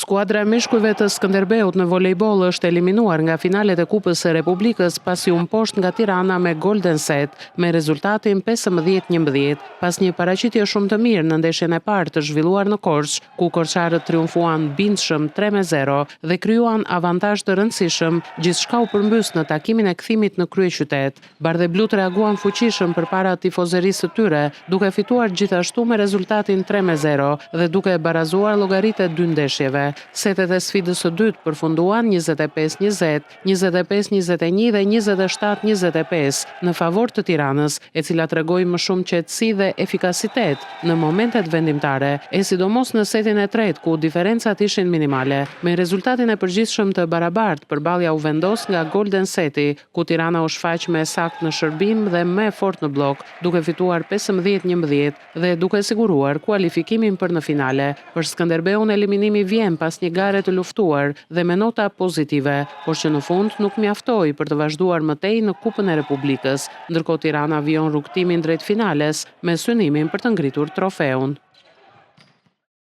Skuadra e mishkujve të Skënderbeut në volejboll është eliminuar nga finalet e Kupës së Republikës pasi u mposht nga Tirana me Golden Set me rezultatin 15-11, pas një paraqitje shumë të mirë në ndeshjen e parë të zhvilluar në Korçë, ku korçarët triumfuan bindshëm 3-0 dhe krijuan avantazh të rëndësishëm, gjithçka u përmbys në takimin e kthimit në kryeqytet. Bardheblut reaguan fuqishëm përpara tifozërisë së tyre, duke fituar gjithashtu me rezultatin 3-0 dhe duke barazuar llogaritë e dy ndeshjeve. Setet e sfidës së dytë përfunduan 25-20, 25-21 dhe 27-25 në favor të Tiranës, e cila tregoi më shumë qetësi dhe efikasitet në momentet vendimtare, e sidomos në setin e tretë ku diferencat ishin minimale. Me rezultatin e përgjithshëm të barabartë, përballja u vendos nga Golden Seti, ku Tirana u shfaq me sakt në shërbim dhe më fort në blok, duke fituar 15-11 dhe duke siguruar kualifikimin për në finale. Për Skënderbeun eliminimi vjen pas një gare të luftuar dhe me nota pozitive, por që në fund nuk mjaftoi për të vazhduar më tej në Kupën e Republikës, ndërkohë Tirana vijon rrugtimin drejt finales me synimin për të ngritur trofeun.